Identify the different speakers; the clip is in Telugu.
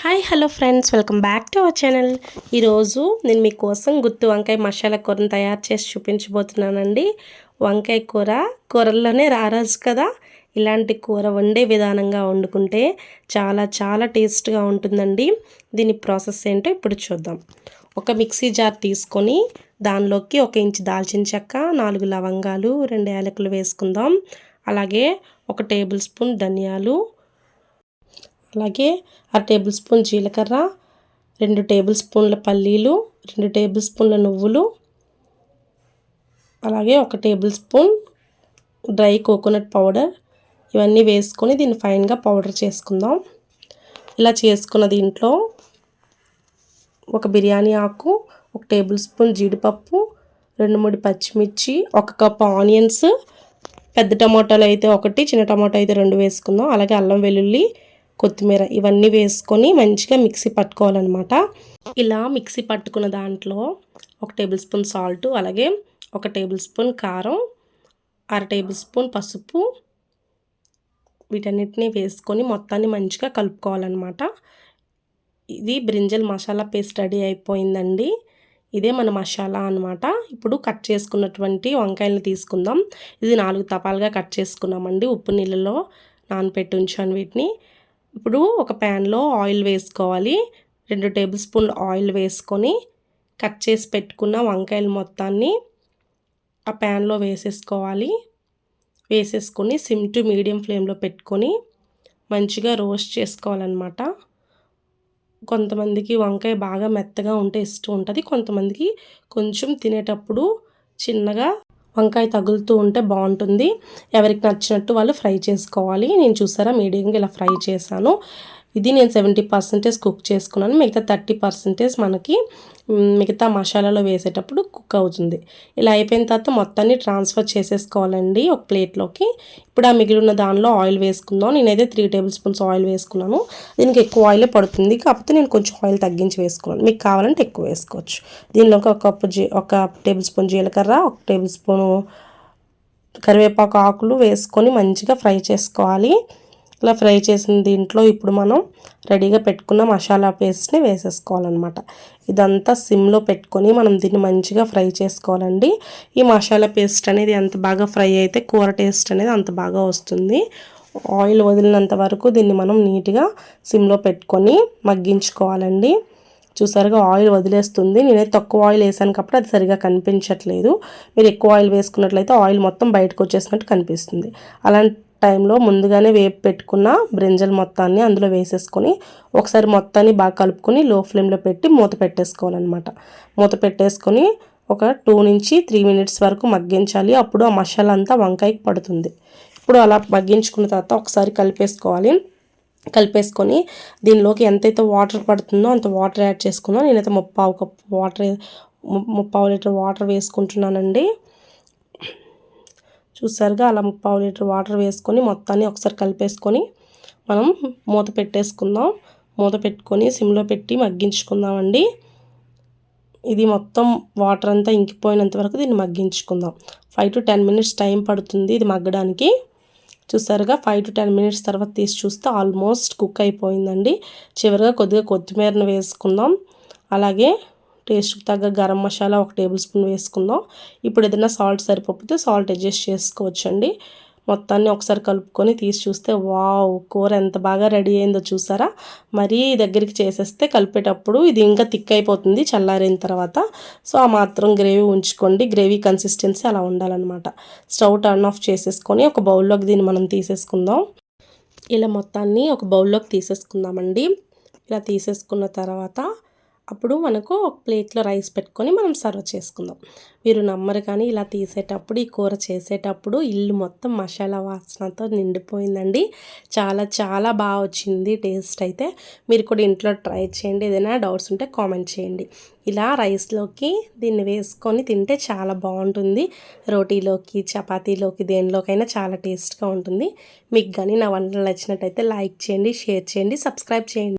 Speaker 1: Hi hello friends, welcome back to our channel. ఈరోజు నేను మీకోసం గుత్తి వంకాయ మసాలా కూరను తయారు చేసి చూపించబోతున్నానండి. వంకాయ కూర కూరల్లోనే రారాజు కదా. ఇలాంటి కూర వండే విధానంగా వండుకుంటే చాలా చాలా టేస్ట్గా ఉంటుందండి. దీని ప్రాసెస్ ఏంటో ఇప్పుడు చూద్దాం. ఒక మిక్సీ జార్ తీసుకొని దానిలోకి 1 ఇంచు దాల్చిన చెక్క, 4 లవంగాలు, 2 యాలకులు వేసుకుందాం. అలాగే 1 టేబుల్ స్పూన్ ధనియాలు, అలాగే 1 టేబుల్ స్పూన్ జీలకర్ర, 2 టేబుల్ స్పూన్ల పల్లీలు, 2 టేబుల్ స్పూన్ల నువ్వులు, అలాగే 1 table spoon dry coconut powder. ఇవన్నీ వేసుకొని దీన్ని ఫైన్గా పౌడర్ చేసుకుందాం. ఇలా చేసుకున్న దీంట్లో 1 బిర్యానీ ఆకు, 1 టేబుల్ స్పూన్ జీడిపప్పు, 2-3 పచ్చిమిర్చి, 1 కప్ ఆనియన్స్, పెద్ద టమాటాలు అయితే 1, చిన్న టమాటా అయితే 2 వేసుకుందాం. అలాగే అల్లం వెల్లుల్లి, కొత్తిమీర ఇవన్నీ వేసుకొని మంచిగా మిక్సీ పట్టుకోవాలన్నమాట. ఇలా మిక్సీ పట్టుకున్న దాంట్లో 1 టేబుల్ స్పూన్ సాల్ట్, అలాగే 1 టేబుల్ స్పూన్ కారం, 1/2 టేబుల్ స్పూన్ పసుపు, వీటన్నిటిని వేసుకొని మొత్తాన్ని మంచిగా కలుపుకోవాలన్నమాట. ఇది బ్రింజల్ మసాలా పేస్ట్ రెడీ అయిపోయిందండి. ఇదే మన మసాలా అన్నమాట. ఇప్పుడు కట్ చేసుకున్నటువంటి వంకాయలను తీసుకుందాం. ఇది 4 తపాలుగా కట్ చేసుకున్నామండి. ఉప్పు నీళ్ళలో నానపెట్టి ఉంచాను వీటిని. ఇప్పుడు ఒక ప్యాన్లో ఆయిల్ వేసుకోవాలి. 2 టేబుల్ స్పూన్ల ఆయిల్ వేసుకొని కట్ చేసి పెట్టుకున్న వంకాయలు మొత్తాన్ని ఆ ప్యాన్లో వేసేసుకోవాలి. వేసేసుకొని సిమ్ టు మీడియం ఫ్లేమ్లో పెట్టుకొని మంచిగా రోస్ట్ చేసుకోవాలన్నమాట. కొంతమందికి వంకాయ బాగా మెత్తగా ఉంటే ఇష్టం ఉంటుంది. కొంతమందికి కొంచెం తినేటప్పుడు చిన్నగా వంకాయ తగులుతూ ఉంటే బాగుంటుంది. ఎవరికి నచ్చినట్టు వాళ్ళు ఫ్రై చేసుకోవాలి. నేను చూసారా మీడియంగా ఇలా ఫ్రై చేశాను. ఇది నేను 70% కుక్ చేసుకున్నాను. మిగతా 30% మనకి మిగతా మసాలాలో వేసేటప్పుడు కుక్ అవుతుంది. ఇలా అయిపోయిన తర్వాత మొత్తాన్ని ట్రాన్స్ఫర్ చేసేసుకోవాలండి ఒక ప్లేట్లోకి. ఇప్పుడు ఆ మిగిలిన దానిలో ఆయిల్ వేసుకుందాం. నేనైతే 3 టేబుల్ స్పూన్స్ ఆయిల్ వేసుకున్నాను. దీనికి ఎక్కువ ఆయిలే పడుతుంది, కాకపోతే నేను కొంచెం ఆయిల్ తగ్గించి వేసుకున్నాను. మీకు కావాలంటే ఎక్కువ వేసుకోవచ్చు. దీనిలోకి 1 టేబుల్ స్పూన్ జీలకర్ర, 1 టేబుల్ స్పూను కరివేపాకు ఆకులు వేసుకొని మంచిగా ఫ్రై చేసుకోవాలి. ఇలా ఫ్రై చేసిన దీంట్లో ఇప్పుడు మనం రెడీగా పెట్టుకున్న మసాలా పేస్ట్ని వేసేసుకోవాలన్నమాట. ఇదంతా సిమ్లో పెట్టుకొని మనం దీన్ని మంచిగా ఫ్రై చేసుకోవాలండి. ఈ మసాలా పేస్ట్ అనేది ఎంత బాగా ఫ్రై అయితే కూర టేస్ట్ అనేది అంత బాగా వస్తుంది. ఆయిల్ వదిలినంత వరకు దీన్ని మనం నీట్గా సిమ్లో పెట్టుకొని మగ్గించుకోవాలండి. చూసారుగా ఆయిల్ వదిలేస్తుంది. నేనైతే తక్కువ ఆయిల్ వేసాను కాబట్టి అది సరిగా కనిపించట్లేదు. మీరు ఎక్కువ ఆయిల్ వేసుకున్నట్లయితే ఆయిల్ మొత్తం బయటకు వచ్చేసినట్టు కనిపిస్తుంది. అలాంటి టైంలో ముందుగానే వేపు పెట్టుకున్న బ్రింజల్ మొత్తాన్ని అందులో వేసేసుకొని ఒకసారి మొత్తాన్ని బాగా కలుపుకొని లో ఫ్లేమ్లో పెట్టి మూత పెట్టేసుకోవాలన్నమాట. మూత పెట్టేసుకొని ఒక 2 నుంచి 3 మినిట్స్ వరకు మగ్గించాలి. అప్పుడు ఆ మసాలా అంతా వంకాయకి పడుతుంది. ఇప్పుడు అలా మగ్గించుకున్న తర్వాత ఒకసారి కలిపేసుకొని దీనిలోకి ఎంతైతే వాటర్ పడుతుందో అంత వాటర్ యాడ్ చేసుకుందాం. నేనైతే 3/4 కప్ వాటర్ 3/4 లీటర్ వాటర్ వేసుకుంటున్నానండి. చూసారుగా అలా 3/4 లీటర్ వాటర్ వేసుకొని మొత్తాన్ని ఒకసారి కలిపేసుకొని మనం మూత పెట్టేసుకుందాం. మూత పెట్టుకొని సిమ్లో పెట్టి మగ్గించుకుందామండి. ఇది మొత్తం వాటర్ అంతా ఇంకిపోయినంత వరకు దీన్ని మగ్గించుకుందాం. 5 to 10 మినిట్స్ టైం పడుతుంది ఇది మగ్గడానికి. చూసారుగా 5 to 10 మినిట్స్ తర్వాత తీసి చూస్తే ఆల్మోస్ట్ కుక్ అయిపోయిందండి. చివరిగా కొద్దిగా కొత్తిమీరను వేసుకుందాం. అలాగే టేస్ట్కి తగ్గ గరం మసాలా 1 టేబుల్ స్పూన్ వేసుకుందాం. ఇప్పుడు ఏదైనా సాల్ట్ సరిపోతే సాల్ట్ అడ్జస్ట్ చేసుకోవచ్చండి. మొత్తాన్ని ఒకసారి కలుపుకొని తీసి చూస్తే వావ్, కూర ఎంత బాగా రెడీ అయిందో చూసారా. మరీ దగ్గరికి చేసేస్తే కలిపేటప్పుడు ఇది ఇంకా థిక్ అయిపోతుంది చల్లారిన తర్వాత. సో ఆ మాత్రం గ్రేవీ ఉంచుకోండి. గ్రేవీ కన్సిస్టెన్సీ అలా ఉండాలన్నమాట. స్టవ్ టర్న్ ఆఫ్ చేసేసుకొని ఒక బౌల్లోకి దీన్ని మనం తీసేసుకుందాం. ఇలా మొత్తాన్ని ఒక బౌల్లోకి తీసేసుకుందామండి. ఇలా తీసేసుకున్న తర్వాత అప్పుడు మనకు ఒక ప్లేట్లో రైస్ పెట్టుకొని మనం సర్వ్ చేసుకుందాం. మీరు నమ్మరు కానీ ఇలా తీసేటప్పుడు ఈ కూర చేసేటప్పుడు ఇల్లు మొత్తం మసాలా వాసనతో నిండిపోయిందండి. చాలా చాలా బాగా వచ్చింది టేస్ట్ అయితే. మీరు కూడా ఇంట్లో ట్రై చేయండి. ఏదైనా డౌట్స్ ఉంటే కామెంట్ చేయండి. ఇలా రైస్లోకి దీన్ని వేసుకొని తింటే చాలా బాగుంటుంది. రోటీలోకి, చపాతీలోకి, దేనిలోకైనా చాలా టేస్ట్గా ఉంటుంది. మీకు కానీ నా వంటలు నచ్చినట్టయితే లైక్ చేయండి, షేర్ చేయండి, సబ్స్క్రైబ్ చేయండి.